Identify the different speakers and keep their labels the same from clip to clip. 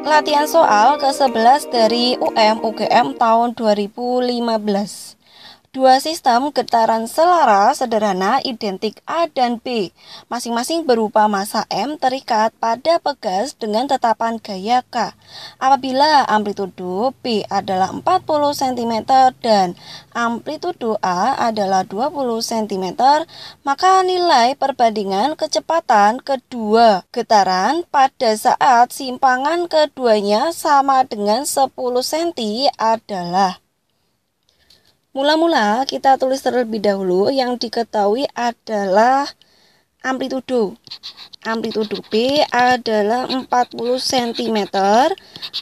Speaker 1: Latihan soal ke-11 dari UM/UGM tahun 2015. Dua sistem getaran selaras sederhana identik A dan B, masing-masing berupa massa M terikat pada pegas dengan tetapan gaya K. Apabila amplitudo B adalah 40 cm dan amplitudo A adalah 20 cm, maka nilai perbandingan kecepatan kedua getaran pada saat simpangan keduanya sama dengan 10 cm adalah. Mula-mula kita tulis terlebih dahulu yang diketahui adalah amplitudo. Amplitudo B adalah 40 cm,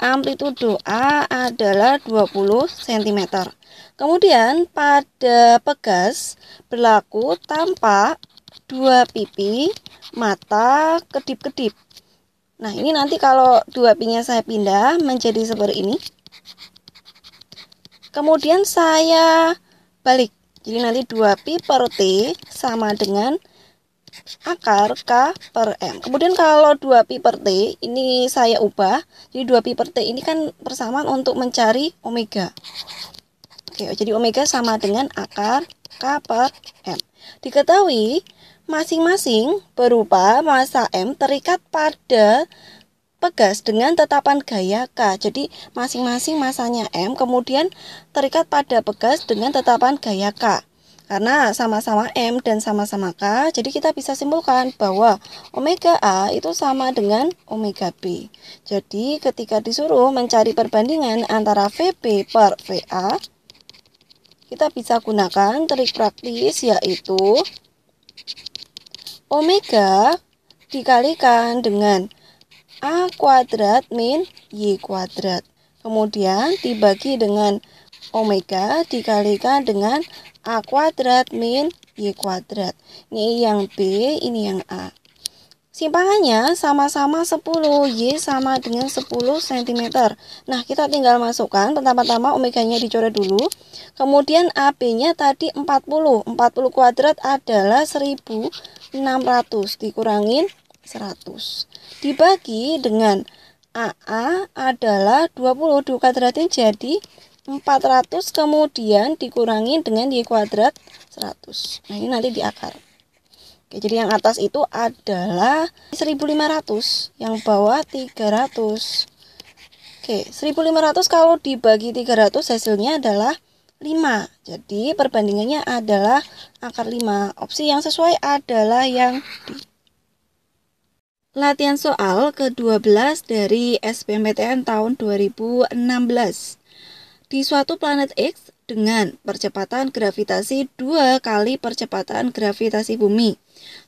Speaker 1: amplitudo A adalah 20 cm. Kemudian pada pegas berlaku tampak dua pipi mata kedip-kedip. Nah, ini nanti kalau dua pipinya saya pindah menjadi seperti ini. Kemudian saya balik. Jadi nanti 2pi per T sama dengan akar K per M. Kemudian kalau 2pi per T ini saya ubah. Jadi 2pi per T ini kan persamaan untuk mencari omega. Oke, jadi omega sama dengan akar K per M. Diketahui masing-masing berupa massa M terikat pada pegas dengan tetapan gaya K. Jadi masing-masing masanya M kemudian terikat pada pegas dengan tetapan gaya K. Karena sama-sama M dan sama-sama K, jadi kita bisa simpulkan bahwa omega A itu sama dengan omega B. Jadi ketika disuruh mencari perbandingan antara VB per VA, kita bisa gunakan trik praktis yaitu omega dikalikan dengan A kuadrat min Y kuadrat. Kemudian dibagi dengan omega dikalikan dengan A kuadrat min Y kuadrat. Ini yang B, ini yang A. Simpangannya sama-sama 10, Y sama dengan 10 cm. Nah, kita tinggal masukkan, pertama-tama omeganya dicoret dulu. Kemudian AB-nya tadi 40. 40 kuadrat adalah 1600 dikurangin 100 dibagi dengan AA adalah 20 dikuadratin jadi 400 kemudian dikurangi dengan Y kuadrat 100. Nah, ini nanti di akar. Oke, jadi yang atas itu adalah 1500, yang bawah 300. Oke, 1500 kalau dibagi 300 hasilnya adalah 5. Jadi perbandingannya adalah akar 5. Opsi yang sesuai adalah yang D. Latihan soal ke-12 dari SBMPTN tahun 2016. Di suatu planet X dengan percepatan gravitasi 2 kali percepatan gravitasi bumi,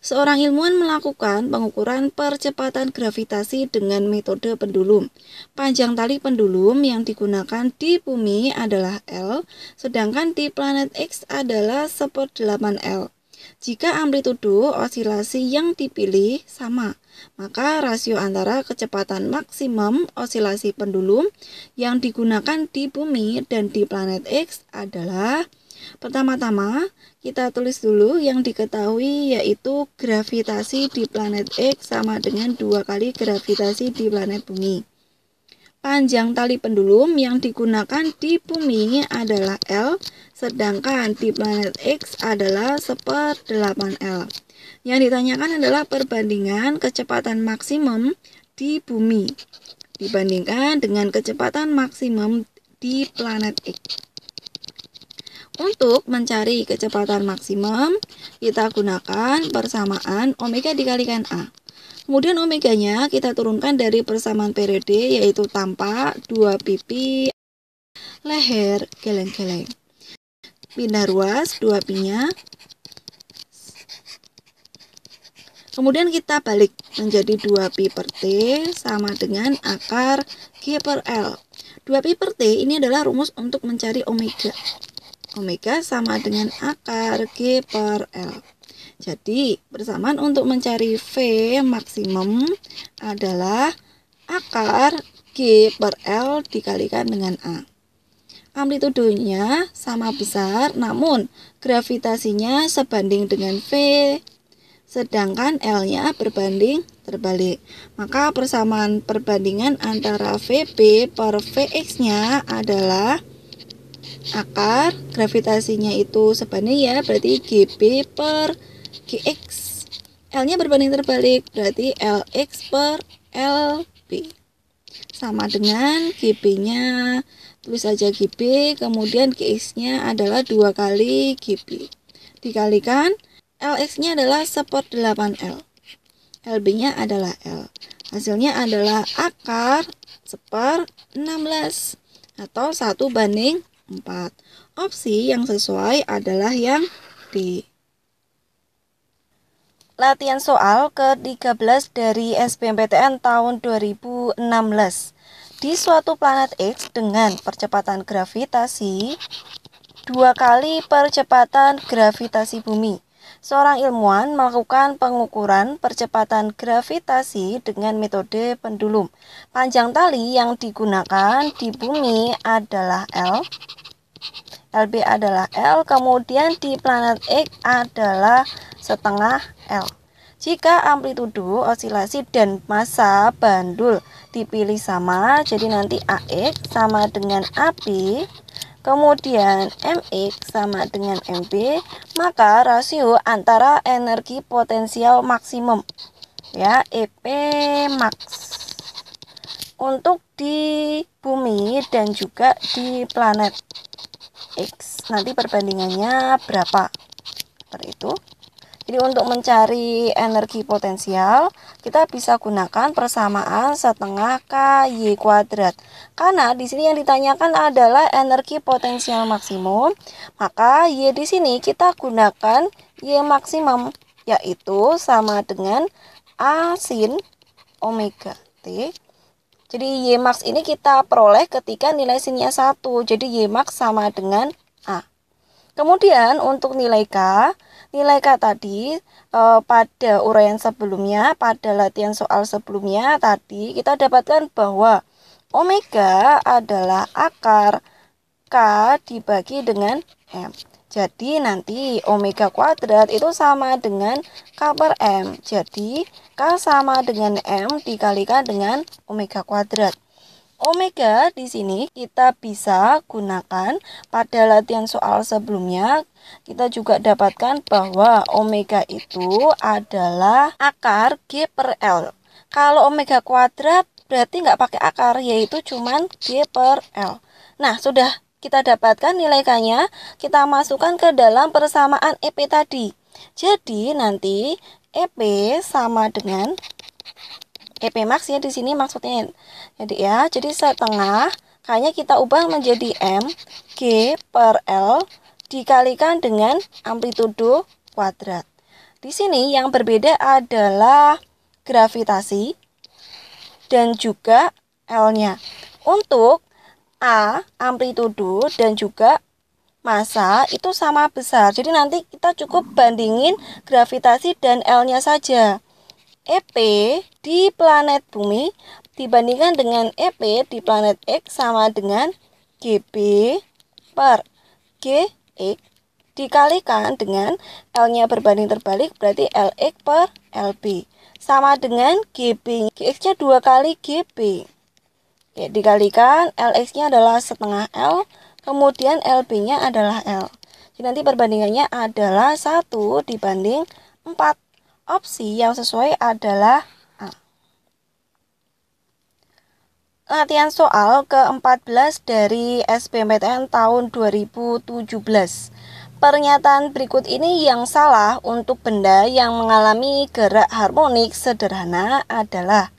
Speaker 1: seorang ilmuwan melakukan pengukuran percepatan gravitasi dengan metode pendulum. Panjang tali pendulum yang digunakan di bumi adalah L, sedangkan di planet X adalah 1/8 L. Jika amplitudo osilasi yang dipilih sama, maka rasio antara kecepatan maksimum osilasi pendulum yang digunakan di bumi dan di planet X adalah, pertama-tama kita tulis dulu yang diketahui yaitu gravitasi di planet X sama dengan 2 kali gravitasi di planet bumi. Panjang tali pendulum yang digunakan di bumi adalah L, sedangkan di planet X adalah 1/8L. Yang ditanyakan adalah perbandingan kecepatan maksimum di bumi dibandingkan dengan kecepatan maksimum di planet X. Untuk mencari kecepatan maksimum, kita gunakan persamaan omega dikalikan A. Kemudian omeganya kita turunkan dari persamaan periode yaitu tampak 2 pipi leher geleng-geleng. Pindah ruas 2 pinya. Kemudian kita balik menjadi 2pi per T sama dengan akar G per L. 2pi per T ini adalah rumus untuk mencari omega. Omega sama dengan akar G per L. Jadi, persamaan untuk mencari V maksimum adalah akar G per L dikalikan dengan A. Amplitudonya sama besar, namun gravitasinya sebanding dengan V sedangkan L-nya berbanding terbalik. Maka persamaan perbandingan antara VB per Vx-nya adalah akar gravitasinya itu sebanding ya, berarti GB per Gx. L-nya berbanding terbalik, berarti Lx per Lb. Sama dengan GB-nya, tulis saja GB, kemudian Gx-nya adalah 2 kali GB. Dikalikan, Lx-nya adalah 1/8L. Lb-nya adalah L. Hasilnya adalah akar 1/16 atau 1/4. Opsi yang sesuai adalah yang D. Latihan soal ke-13 dari SBMPTN tahun 2016. Di suatu planet X dengan percepatan gravitasi 2 kali percepatan gravitasi bumi, seorang ilmuwan melakukan pengukuran percepatan gravitasi dengan metode pendulum. Panjang tali yang digunakan di bumi adalah L, Lb adalah L, kemudian di planet X adalah setengah L. Jika amplitudo, osilasi, dan massa bandul dipilih sama, jadi nanti AX sama dengan AB, kemudian MX sama dengan MB, maka rasio antara energi potensial maksimum ya EP max untuk di bumi dan juga di planet X nanti perbandingannya berapa, seperti itu. Jadi untuk mencari energi potensial, kita bisa gunakan persamaan setengah KY kuadrat. Karena di sini yang ditanyakan adalah energi potensial maksimum, maka Y di sini kita gunakan Y maksimum, yaitu sama dengan A sin omega T. Jadi Y max ini kita peroleh ketika nilai sinnya 1, jadi Y max sama dengan A. Kemudian untuk nilai K tadi pada uraian sebelumnya, pada latihan soal sebelumnya tadi kita dapatkan bahwa omega adalah akar K dibagi dengan M. Jadi nanti omega kuadrat itu sama dengan K per M. Jadi K sama dengan M dikalikan dengan omega kuadrat. Omega di sini kita bisa gunakan pada latihan soal sebelumnya. Kita juga dapatkan bahwa omega itu adalah akar G per L. Kalau omega kuadrat berarti nggak pakai akar, yaitu cuman G per L. Nah, sudah kita dapatkan nilai K-nya, kita masukkan ke dalam persamaan EP tadi. Jadi nanti EP sama dengan EP max ya di sini maksudnya. Jadi setengah K-nya kita ubah menjadi M G per L dikalikan dengan amplitudo kuadrat. Di sini yang berbeda adalah gravitasi dan juga L-nya. Untuk A, amplitudo dan juga massa itu sama besar. Jadi nanti kita cukup bandingin gravitasi dan L-nya saja. EP di planet bumi dibandingkan dengan EP di planet X sama dengan GB per GX dikalikan dengan L-nya berbanding terbalik, berarti LX per LB sama dengan GB. GX-nya 2 kali GB. Oke, dikalikan LX-nya adalah setengah L, kemudian LB-nya adalah L. Jadi nanti perbandingannya adalah 1 dibanding 4. Opsi yang sesuai adalah A. Latihan soal ke-14 dari SBMPTN tahun 2017. Pernyataan berikut ini yang salah untuk benda yang mengalami gerak harmonik sederhana adalah.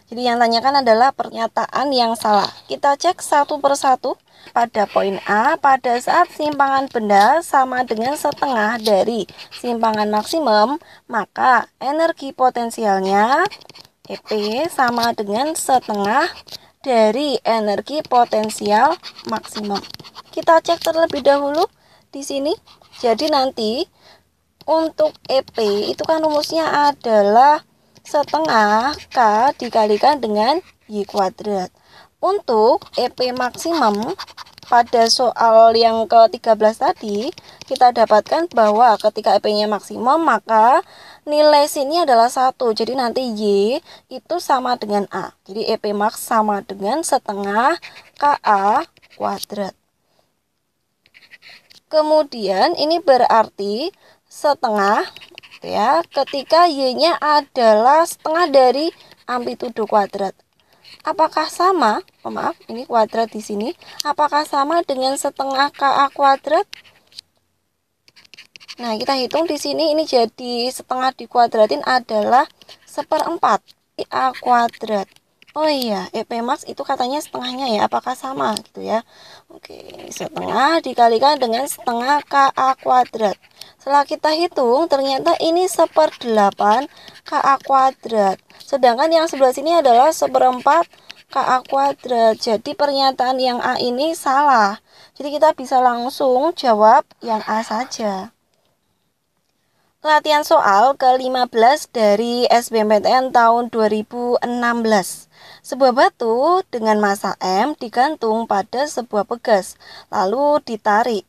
Speaker 1: Jadi yang tanyakan adalah pernyataan yang salah. Kita cek satu persatu. Pada poin A, pada saat simpangan benda sama dengan setengah dari simpangan maksimum, maka energi potensialnya EP sama dengan setengah dari energi potensial maksimum. Kita cek terlebih dahulu di sini. Jadi nanti untuk EP itu kan rumusnya adalah setengah K dikalikan dengan Y kuadrat. Untuk EP maksimum pada soal yang ke-13 tadi, kita dapatkan bahwa ketika EP-nya maksimum, maka nilai sini adalah 1. Jadi nanti Y itu sama dengan A. Jadi EP max sama dengan setengah KA kuadrat. Kemudian ini berarti setengah ya, ketika Y-nya adalah setengah dari amplitudo kuadrat. Apakah sama? Oh, maaf, ini kuadrat di sini. Apakah sama dengan setengah KA kuadrat? Nah, kita hitung di sini ini jadi setengah dikuadratin adalah 1/4 KA kuadrat. Oh iya, EP max itu katanya setengahnya ya. Apakah sama gitu ya? Oke, setengah dikalikan dengan setengah KA kuadrat. Setelah kita hitung, ternyata ini 1/8 KA kuadrat. Sedangkan yang sebelah sini adalah 1/4 KA kuadrat. Jadi pernyataan yang A ini salah. Jadi kita bisa langsung jawab yang A saja. Latihan soal ke-15 dari SBMPTN tahun 2016. Sebuah batu dengan massa M digantung pada sebuah pegas, lalu ditarik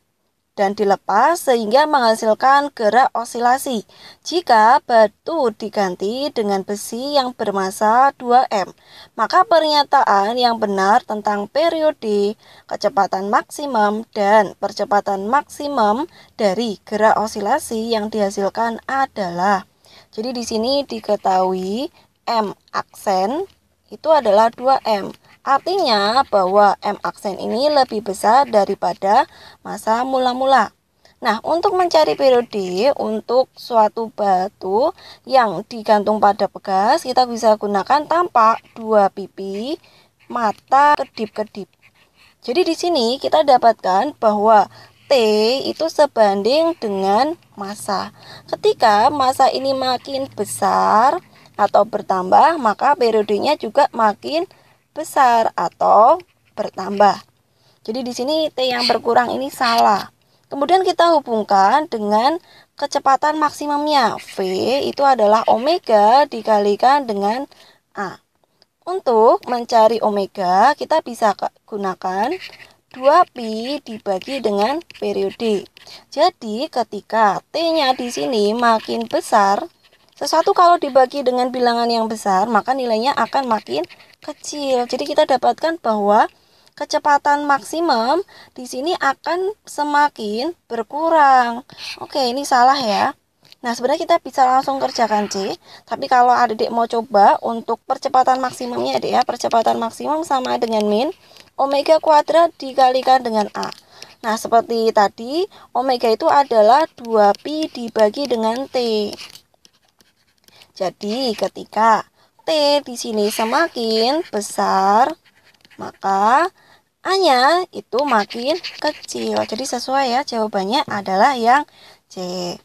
Speaker 1: dan dilepas sehingga menghasilkan gerak osilasi. Jika batu diganti dengan besi yang bermassa 2M, maka pernyataan yang benar tentang periode, kecepatan maksimum, dan percepatan maksimum dari gerak osilasi yang dihasilkan adalah. Jadi di sini diketahui M aksen itu adalah 2M. Artinya bahwa M aksen ini lebih besar daripada massa mula-mula. Nah, untuk mencari periode untuk suatu batu yang digantung pada pegas, kita bisa gunakan tampak 2 pipi mata kedip-kedip. Jadi di sini kita dapatkan bahwa T itu sebanding dengan massa. Ketika massa ini makin besar atau bertambah, maka periodenya juga makin besar atau bertambah. Jadi di sini T yang berkurang ini salah. Kemudian kita hubungkan dengan kecepatan maksimumnya. V itu adalah omega dikalikan dengan A. Untuk mencari omega, kita bisa gunakan 2pi dibagi dengan periode. Jadi ketika T-nya di sini makin besar, sesuatu kalau dibagi dengan bilangan yang besar, maka nilainya akan makin kecil. Jadi kita dapatkan bahwa kecepatan maksimum di sini akan semakin berkurang. Oke, ini salah ya. Nah, sebenarnya kita bisa langsung kerjakan C, tapi kalau adik-adik mau coba untuk percepatan maksimumnya adik ya, percepatan maksimum sama dengan min omega kuadrat dikalikan dengan A. Nah, seperti tadi, omega itu adalah 2pi dibagi dengan T. Jadi, ketika T di sini semakin besar, maka A-nya itu makin kecil. Jadi sesuai ya, jawabannya adalah yang C.